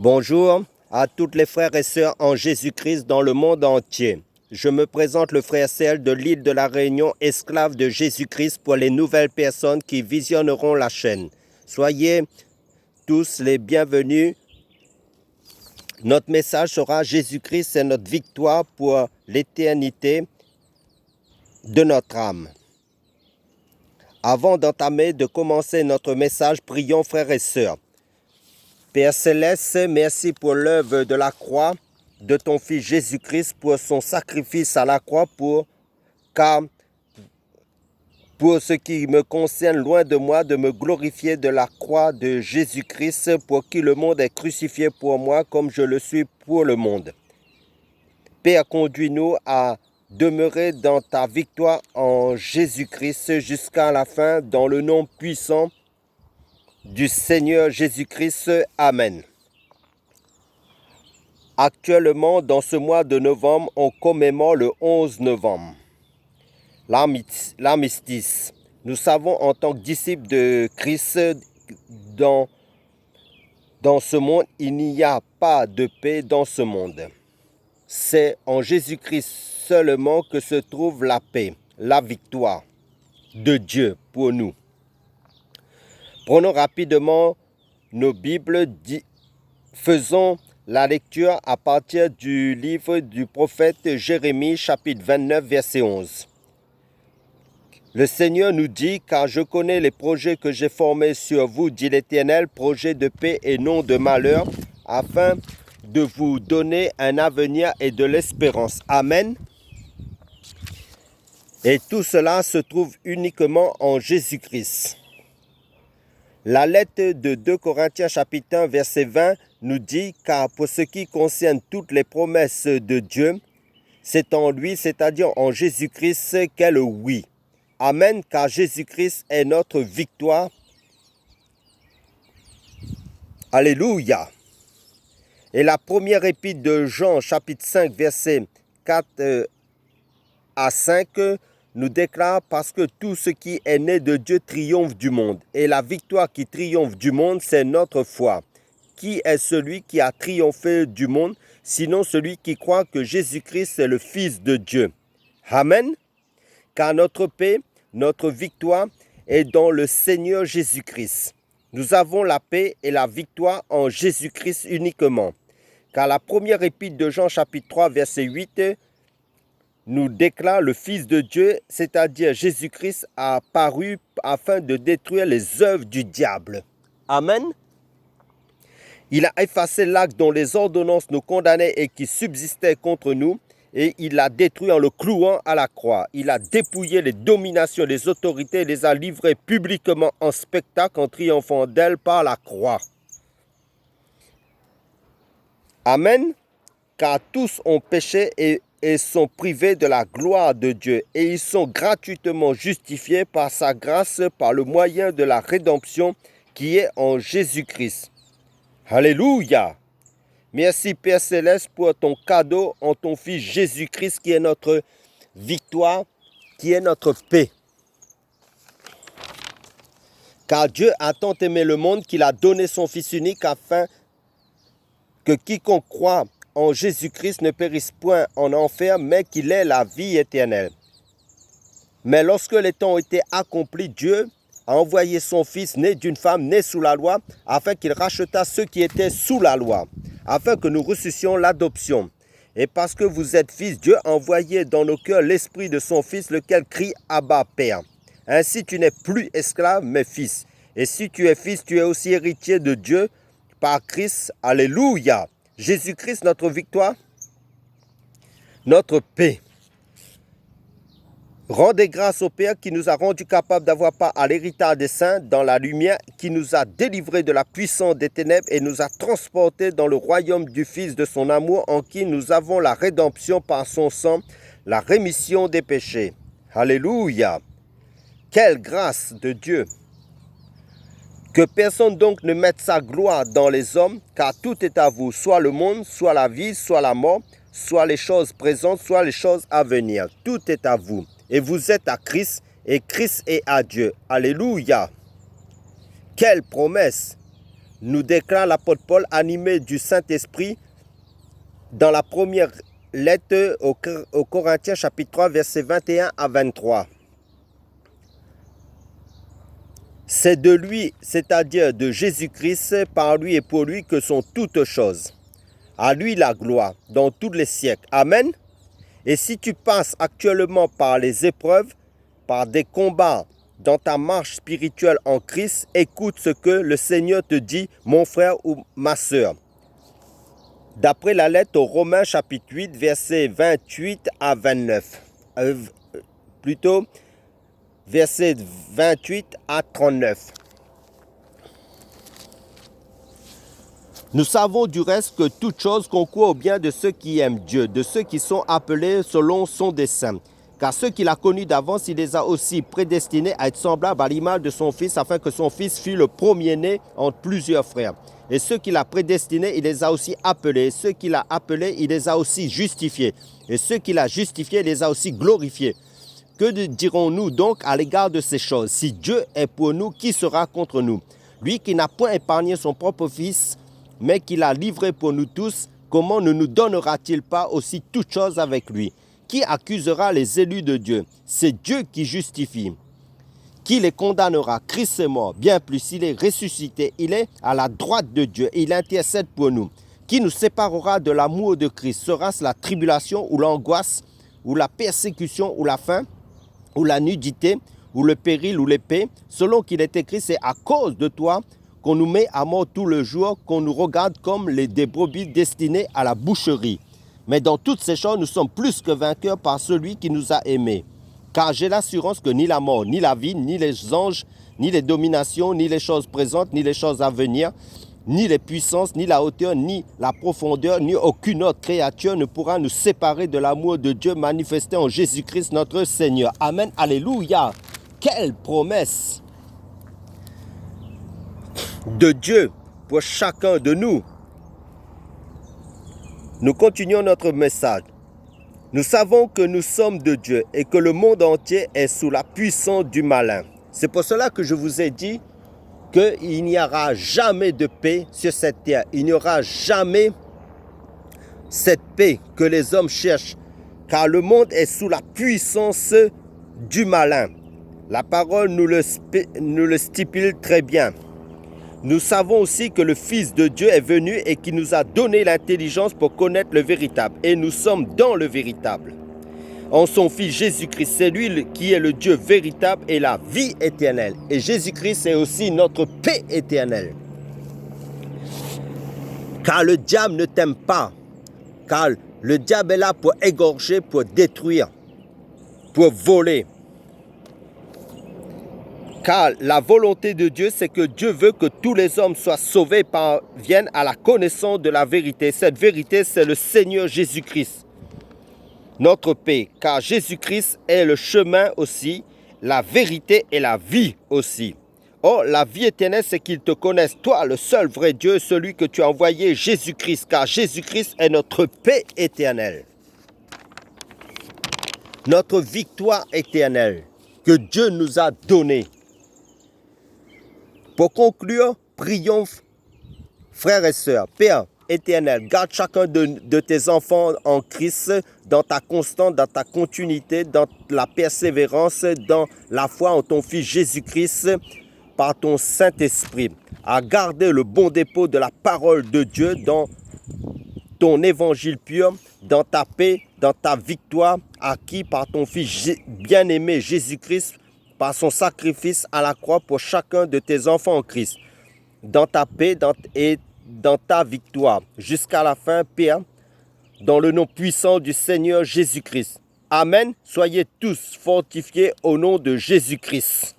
Bonjour à toutes les frères et sœurs en Jésus-Christ dans le monde entier. Je me présente le frère Serge de l'île de la Réunion, esclave de Jésus-Christ pour les nouvelles personnes qui visionneront la chaîne. Soyez tous les bienvenus. Notre message sera Jésus-Christ, c'est notre victoire pour l'éternité de notre âme. Avant de commencer notre message, prions frères et sœurs. Père Céleste, merci pour l'œuvre de la croix de ton Fils Jésus-Christ, pour son sacrifice à la croix, car pour ce qui me concerne, loin de moi de me glorifier de la croix de Jésus-Christ, pour qui le monde est crucifié pour moi comme je le suis pour le monde. Père, conduis-nous à demeurer dans ta victoire en Jésus-Christ jusqu'à la fin, dans le nom puissant du Seigneur Jésus-Christ. Amen. Actuellement, dans ce mois de novembre, on commémore le 11 novembre, l'armistice. Nous savons en tant que disciples de Christ, dans ce monde, il n'y a pas de paix dans ce monde. C'est en Jésus-Christ seulement que se trouve la paix, la victoire de Dieu pour nous. Prenons rapidement nos Bibles, faisons la lecture à partir du livre du prophète Jérémie, chapitre 29, verset 11. Le Seigneur nous dit, car je connais les projets que j'ai formés sur vous, dit l'Éternel, projets de paix et non de malheur, afin de vous donner un avenir et de l'espérance. Amen. Et tout cela se trouve uniquement en Jésus-Christ. La lettre de 2 Corinthiens chapitre 1 verset 20 nous dit, car pour ce qui concerne toutes les promesses de Dieu, c'est en lui, c'est-à-dire en Jésus-Christ, qu'est le oui. Amen, car Jésus-Christ est notre victoire. Alléluia. Et la première épître de Jean chapitre 5 verset 4 à 5 nous déclare, parce que tout ce qui est né de Dieu triomphe du monde. Et la victoire qui triomphe du monde, c'est notre foi. Qui est celui qui a triomphé du monde, sinon celui qui croit que Jésus-Christ est le Fils de Dieu? Amen. Car notre paix, notre victoire est dans le Seigneur Jésus-Christ. Nous avons la paix et la victoire en Jésus-Christ uniquement. Car la première épître de Jean chapitre 3 verset 8 nous déclare, le Fils de Dieu, c'est-à-dire Jésus-Christ, a apparu afin de détruire les œuvres du diable. Amen. Il a effacé l'acte dont les ordonnances nous condamnaient et qui subsistait contre nous, et il l'a détruit en le clouant à la croix. Il a dépouillé les dominations, les autorités, les a livrées publiquement en spectacle en triomphant d'elles par la croix. Amen. Car tous ont péché et sont privés de la gloire de Dieu, et ils sont gratuitement justifiés par sa grâce, par le moyen de la rédemption qui est en Jésus-Christ. Alléluia! Merci Père Céleste pour ton cadeau en ton Fils Jésus-Christ qui est notre victoire, qui est notre paix. Car Dieu a tant aimé le monde qu'il a donné son Fils unique afin que quiconque croit en Jésus-Christ ne périsse point en enfer, mais qu'il ait la vie éternelle. Mais lorsque les temps ont été accomplis, Dieu a envoyé son Fils né d'une femme née sous la loi, afin qu'il rachetât ceux qui étaient sous la loi, afin que nous reçussions l'adoption. Et parce que vous êtes fils, Dieu a envoyé dans nos cœurs l'esprit de son Fils, lequel crie « Abba, Père ». Ainsi tu n'es plus esclave, mais fils. Et si tu es fils, tu es aussi héritier de Dieu par Christ. Alléluia. Jésus-Christ, notre victoire, notre paix. Rendez grâce au Père qui nous a rendus capables d'avoir part à l'héritage des saints dans la lumière, qui nous a délivrés de la puissance des ténèbres et nous a transportés dans le royaume du Fils de son amour, en qui nous avons la rédemption par son sang, la rémission des péchés. Alléluia. Quelle grâce de Dieu! Que personne donc ne mette sa gloire dans les hommes, car tout est à vous, soit le monde, soit la vie, soit la mort, soit les choses présentes, soit les choses à venir. Tout est à vous. Et vous êtes à Christ, et Christ est à Dieu. Alléluia! Quelle promesse! nous déclare l'apôtre Paul, animé du Saint-Esprit, dans la première lettre aux Corinthiens, chapitre 3, versets 21 à 23. C'est de lui, c'est-à-dire de Jésus-Christ, par lui et pour lui que sont toutes choses. À lui la gloire dans tous les siècles. Amen. Et si tu passes actuellement par les épreuves, par des combats dans ta marche spirituelle en Christ, écoute ce que le Seigneur te dit, mon frère ou ma sœur. D'après la lettre aux Romains, chapitre 8, versets 28 à 29. Versets 28 à 39. Nous savons du reste que toute chose concourt au bien de ceux qui aiment Dieu, de ceux qui sont appelés selon son dessein. Car ceux qu'il a connus d'avance, il les a aussi prédestinés à être semblables à l'image de son Fils, afin que son Fils fût le premier-né entre plusieurs frères. Et ceux qu'il a prédestinés, il les a aussi appelés. Et ceux qu'il a appelés, il les a aussi justifiés. Et ceux qu'il a justifiés, il les a aussi glorifiés. Que dirons-nous donc à l'égard de ces choses? Si Dieu est pour nous, qui sera contre nous? Lui qui n'a point épargné son propre Fils, mais qui l'a livré pour nous tous, comment ne nous donnera-t-il pas aussi toutes choses avec lui? Qui accusera les élus de Dieu? C'est Dieu qui justifie. Qui les condamnera? Christ est mort. Bien plus, il est ressuscité. Il est à la droite de Dieu et il intercède pour nous. Qui nous séparera de l'amour de Christ? Sera-ce la tribulation ou l'angoisse ou la persécution ou la faim ou la nudité ou le péril ou l'épée? Selon qu'il est écrit, c'est à cause de toi qu'on nous met à mort tout le jour, qu'on nous regarde comme des brebis destinées à la boucherie. Mais dans toutes ces choses, nous sommes plus que vainqueurs par celui qui nous a aimés. Car j'ai l'assurance que ni la mort, ni la vie, ni les anges, ni les dominations, ni les choses présentes, ni les choses à venir, ni les puissances, ni la hauteur, ni la profondeur, ni aucune autre créature ne pourra nous séparer de l'amour de Dieu manifesté en Jésus-Christ notre Seigneur. Amen. Alléluia. Quelle promesse de Dieu pour chacun de nous. Nous continuons notre message. Nous savons que nous sommes de Dieu et que le monde entier est sous la puissance du malin. C'est pour cela que je vous ai dit qu'il n'y aura jamais de paix sur cette terre. Il n'y aura jamais cette paix que les hommes cherchent, car le monde est sous la puissance du malin. La parole nous le stipule très bien. Nous savons aussi que le Fils de Dieu est venu et qui nous a donné l'intelligence pour connaître le véritable. Et nous sommes dans le véritable. En son Fils Jésus-Christ, c'est lui qui est le Dieu véritable et la vie éternelle. Et Jésus-Christ est aussi notre paix éternelle. Car le diable ne t'aime pas. Car le diable est là pour égorger, pour détruire, pour voler. Car la volonté de Dieu, c'est que Dieu veut que tous les hommes soient sauvés, parviennent à la connaissance de la vérité. Cette vérité, c'est le Seigneur Jésus-Christ, notre paix. Car Jésus-Christ est le chemin aussi, la vérité et la vie aussi. Or, la vie éternelle, c'est qu'ils te connaissent, toi, le seul vrai Dieu, celui que tu as envoyé, Jésus-Christ. Car Jésus-Christ est notre paix éternelle, notre victoire éternelle que Dieu nous a donnée. Pour conclure, prions, frères et sœurs. Père éternel, garde chacun de tes enfants en Christ dans ta constance, dans ta continuité, dans la persévérance, dans la foi en ton Fils Jésus-Christ, par ton Saint-Esprit, à garder le bon dépôt de la parole de Dieu dans ton évangile pur, dans ta paix, dans ta victoire, acquis par ton Fils bien-aimé Jésus-Christ, par son sacrifice à la croix pour chacun de tes enfants en Christ, dans ta paix et dans ta victoire, jusqu'à la fin, Père, dans le nom puissant du Seigneur Jésus-Christ. Amen. Soyez tous fortifiés au nom de Jésus-Christ.